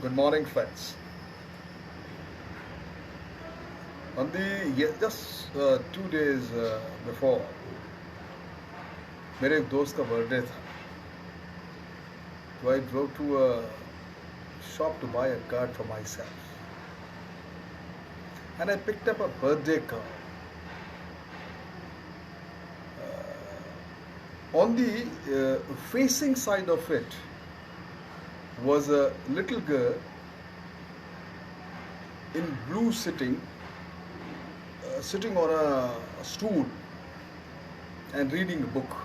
Good morning, friends. On the just 2 days before, मेरे एक दोस्त का बर्थडे था. So I drove to a shop to buy a card for myself, and I picked up a birthday card. On the facing side of it was a little girl in blue sitting on a stool and reading a book.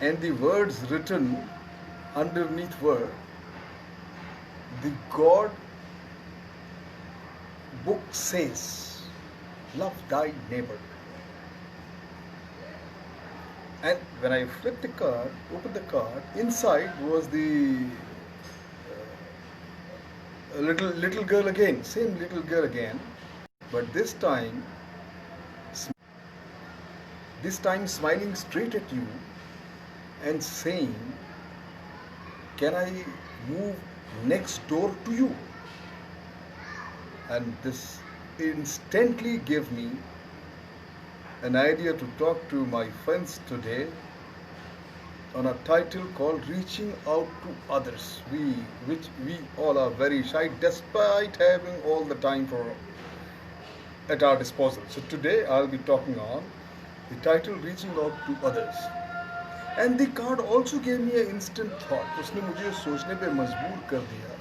And the words written underneath were, "The God book says, love thy neighbor." And when I flipped the card, opened the card, inside was the little girl again, same little girl again, but this time smiling straight at you and saying, "Can I move next door to you?" And this instantly gave me an idea to talk to my friends today on a title called Reaching Out to Others, which we all are very shy despite having all the time at our disposal. So today I'll be talking on the title Reaching Out to Others. And the card also gave me an instant thought. उसने मुझे सोचने पे मजबूर कर दिया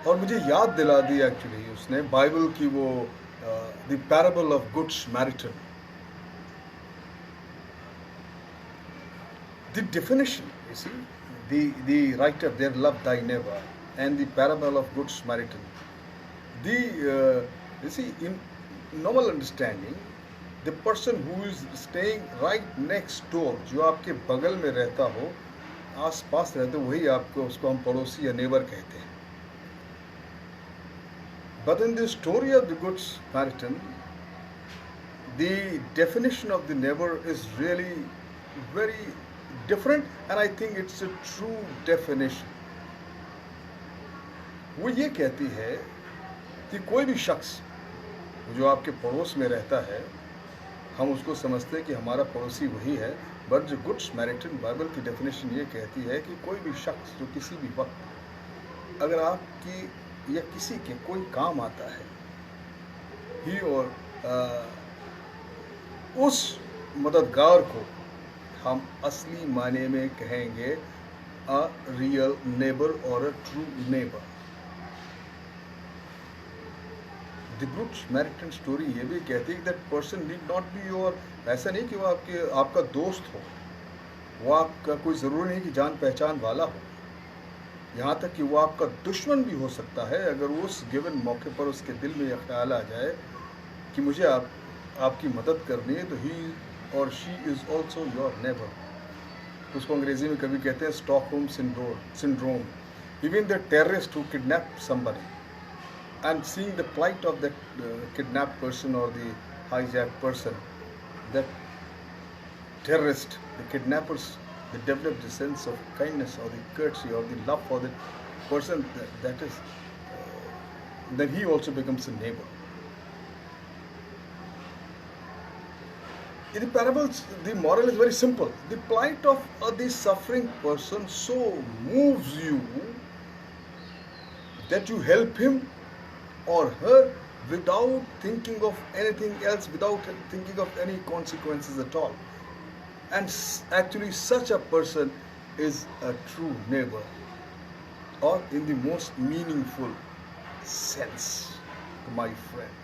और मुझे याद दिला दी एक्चुअली उसने बाइबल की वो the parable of good Samaritan. The definition, you see, the writer there, love thy neighbor, and the parable of good Samaritan. You see, in normal understanding, the person who is staying right next door, जो आपके बगल में रहता हो, आस पास रहते हो, वही आपको उसको हम पड़ोसी या नेबर कहते हैं. But in the story of the good Samaritan, the definition of the neighbor is really very different, and I think it's a true definition. वो ये कहती है कि कोई भी शख्स जो आपके पड़ोस में रहता है, हम उसको समझते हैं कि हमारा पड़ोसी वही है, बट जो गुड समैरिटन बाइबल की डेफिनेशन ये कहती है कि कोई भी शख्स जो किसी भी वक्त अगर आपकी या किसी के कोई काम आता है, ही और उस मददगार को हम असली मायने में कहेंगे अ रियल नेबर और a true neighbour. The good Samaritan story ये भी कहती है कि that person need not be your, ऐसा नहीं कि वो आपका दोस्त हो, वो आपका कोई ज़रूरी नहीं कि जान पहचान वाला हो, यहाँ तक कि वो आपका दुश्मन भी हो सकता है. अगर उस गिवन मौके पर उसके दिल में यह ख्याल आ जाए कि मुझे आपकी मदद करनी है, तो ही और she is also your neighbour. उसको अंग्रेजी में कभी कहते हैं Stockholm syndrome. Even the terrorist who kidnap somebody and seeing the plight of that kidnapped person or the hijacked person, that terrorist, the kidnappers, they develop the sense of kindness or the courtesy or the love for that person. That is, then he also becomes a neighbor. In the parables, the moral is very simple. The plight of the suffering person so moves you that you help him or her without thinking of anything else, without thinking of any consequences at all. And actually such a person is a true neighbor, or in the most meaningful sense, my friend.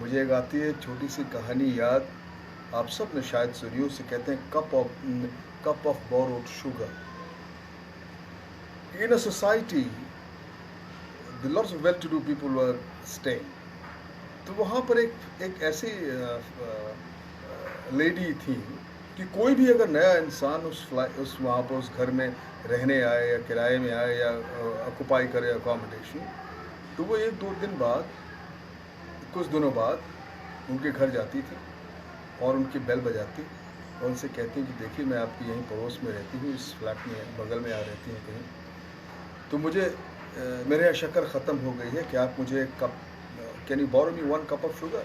मुझे एक आती है छोटी सी कहानी याद, आप सब ने शायद सुनी. उसे कहते हैं cup of borrowed sugar. In a society, the lots of well-to-do people were staying. तो वहाँ पर एक ऐसी लेडी थी कि कोई भी अगर नया इंसान उस वहाँ पर उस घर में रहने आए या किराए में आए या ऑक्युपाई करे अकोमोडेशन, तो वो एक दो दिन बाद, कुछ दिनों बाद उनके घर जाती थी और उनकी बेल बजाती और उनसे कहती हूँ कि देखिए मैं आपकी यहीं पड़ोस में रहती हूँ, इस फ्लैट में बगल में आ रहती हैं कहीं, तो मुझे मेरे यहाँ शक्कर ख़त्म हो गई है, क्या आप मुझे एक cup, can you borrow me 1 cup of sugar?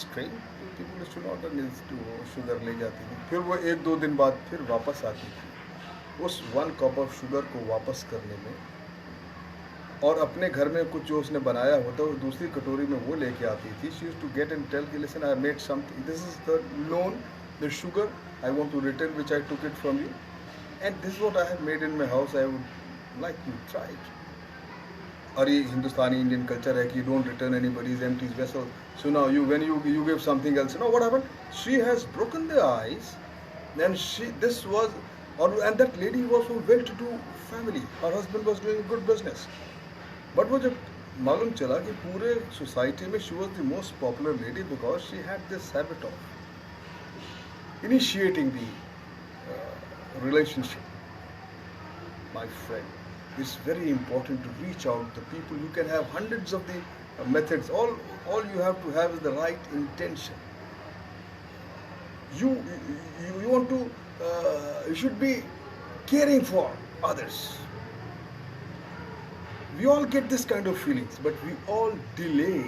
Strain people to not to sugar ले जाती थी, फिर वो 1-2 दिन बाद फिर वापस आती थी उस 1 cup ऑफ शुगर को वापस करने में, और अपने घर में कुछ जो उसने बनाया होता वो दूसरी कटोरी में वो लेके आती थी. She used to get and tell कि listen I made something, this is the loan, the sugar I want to return which I took it from you, and this what I have made in my house, I would like you try it. और ये Hindustani Indian culture है कि you don't return anybody's empty vessel. So now you when you give something else, no what happened, she has broken the ice, and she this was, और and that lady was from well to do family, her husband was doing good business. But वो जब मालूम चला कि पूरे society में she was the most popular lady because she had this habit of initiating the relationship. My friend, it's very important to reach out the people. You can have hundreds of the methods, all you have to have is the right intention. You want to you should be caring for others. We all get this kind of feelings, but we all delay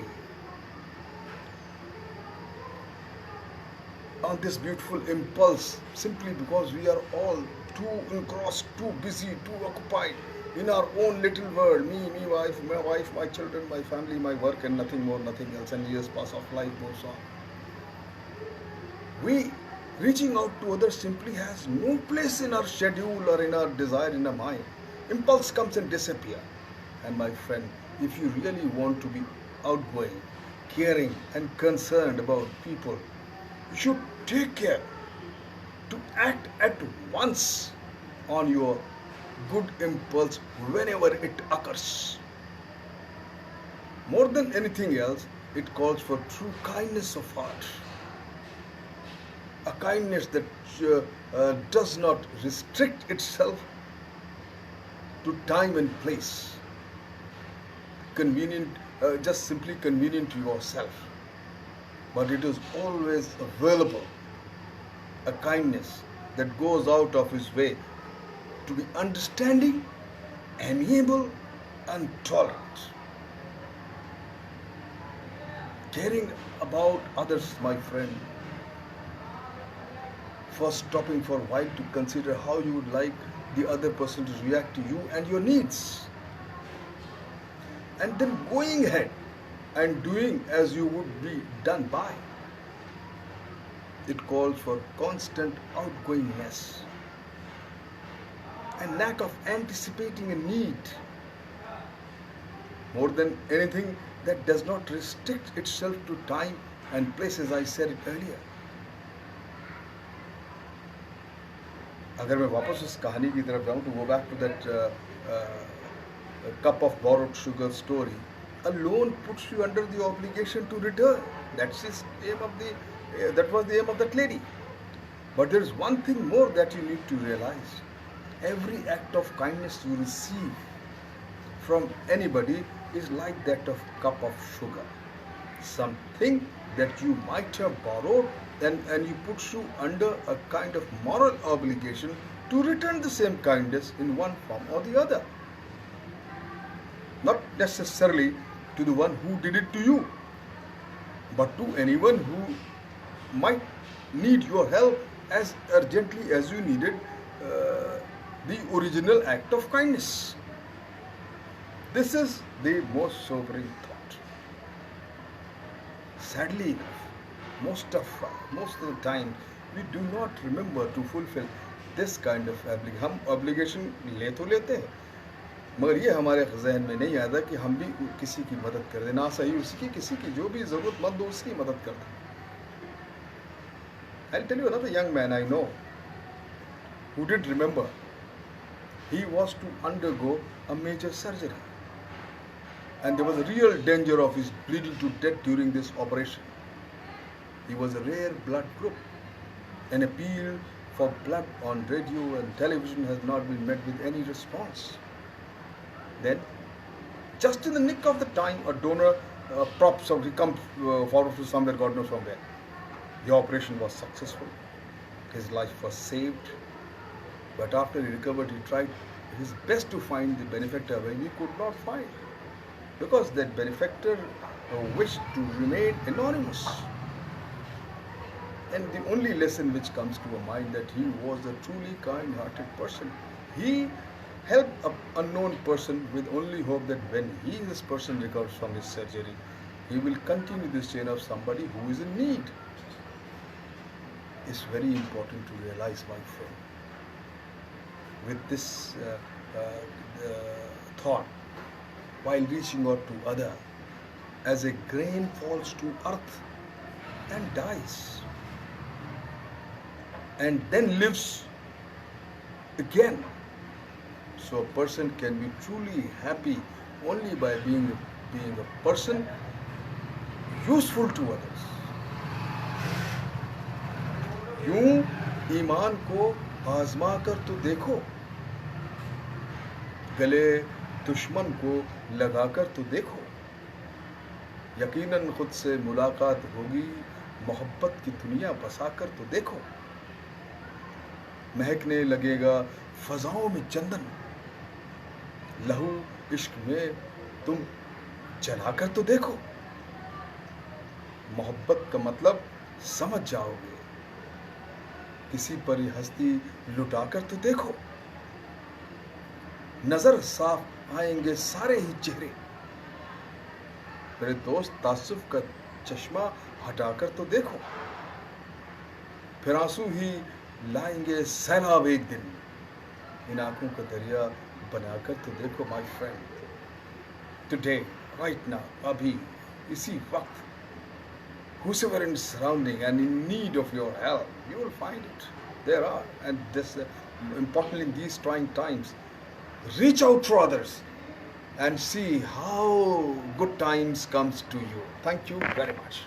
on this beautiful impulse simply because we are all too engrossed, too busy, too occupied in our own little world. Me, my wife, my children, my family, my work, and nothing more, nothing else. And years pass off, life goes on. We reaching out to others simply has no place in our schedule or in our desire, in our mind. Impulse comes and disappears. And my friend, if you really want to be outgoing, caring and concerned about people, you should take care to act at once on your good impulse whenever it occurs. More than anything else, it calls for true kindness of heart. A kindness that does not restrict itself to time and place. Convenient, just simply convenient to yourself, but it is always available. A kindness that goes out of his way to be understanding, amiable, and tolerant. Caring about others, my friend, first stopping for a while to consider how you would like the other person to react to you and your needs. And then going ahead and doing as you would be done by. It calls for constant outgoingness and lack of anticipating a need. More than anything, that does not restrict itself to time and place, as I said it earlier. अगर मैं वापस उस कहानी की तरफ जाऊँ to go back to that cup of borrowed sugar story, a loan puts you under the obligation to return. That was the aim of that lady. But there is one thing more that you need to realize. Every act of kindness you receive from anybody is like that of cup of sugar. Something that you might have borrowed and you puts you under a kind of moral obligation to return the same kindness in one form or the other. Not necessarily to the one who did it to you, but to anyone who might need your help as urgently as you needed the original act of kindness. This is the most sobering thought. Sadly, most of the time we do not remember to fulfill this kind of obligation. हम obligation ले तो लेते हैं, मगर ये हमारे जहन में नहीं आता कि हम भी किसी की मदद कर दें, ना सही उसकी, किसी की जो भी ज़रूरतमंद हो उसकी मदद कर दें. I'll tell you another young man I know who did remember. He was to undergo a major surgery, and there was a real danger of his bleeding to death during this operation. He was a rare blood group. An appeal for blood on radio and television has not been met with any response. Then, just in the nick of the time, a donor props up, he comes forward from somewhere, God knows from where. The operation was successful. His life was saved. But after he recovered, he tried his best to find the benefactor when he could not find. Because that benefactor wished to remain anonymous. And the only lesson which comes to our mind that he was a truly kind-hearted person. He helped an unknown person with only hope that when this person recovers from his surgery, he will continue this chain of somebody who is in need. It's very important to realize, my friend. With this thought, while reaching out to others, as a grain falls to earth and dies, and then lives again. So a person can be truly happy only by being a person useful to others. यूं ईमान को आजमा कर तो देखो, गले दुश्मन को लगाकर तो देखो, यकीनन खुद से मुलाकात होगी, मोहब्बत की दुनिया बसाकर तो देखो, महकने लगेगा फजाओं में चंदन, लहू इश्क में तुम जलाकर तो देखो। मोहब्बत का मतलब समझ जाओगे, किसी पर हस्ती लुटाकर तो देखो, नजर साफ आएंगे सारे ही चेहरे, मेरे दोस्त तासुफ का चश्मा हटाकर तो देखो, फिर आंसू ही लाएंगे सैलाब एक दिन, इन आंखों का दरिया बनाकर तो देखो। My friend, today, right now, अभी इसी वक्त, whosoever in surrounding and in need of your help, you will find it. There are, and this importantly in these trying times, reach out to others and see how good times comes to you. Thank you very much.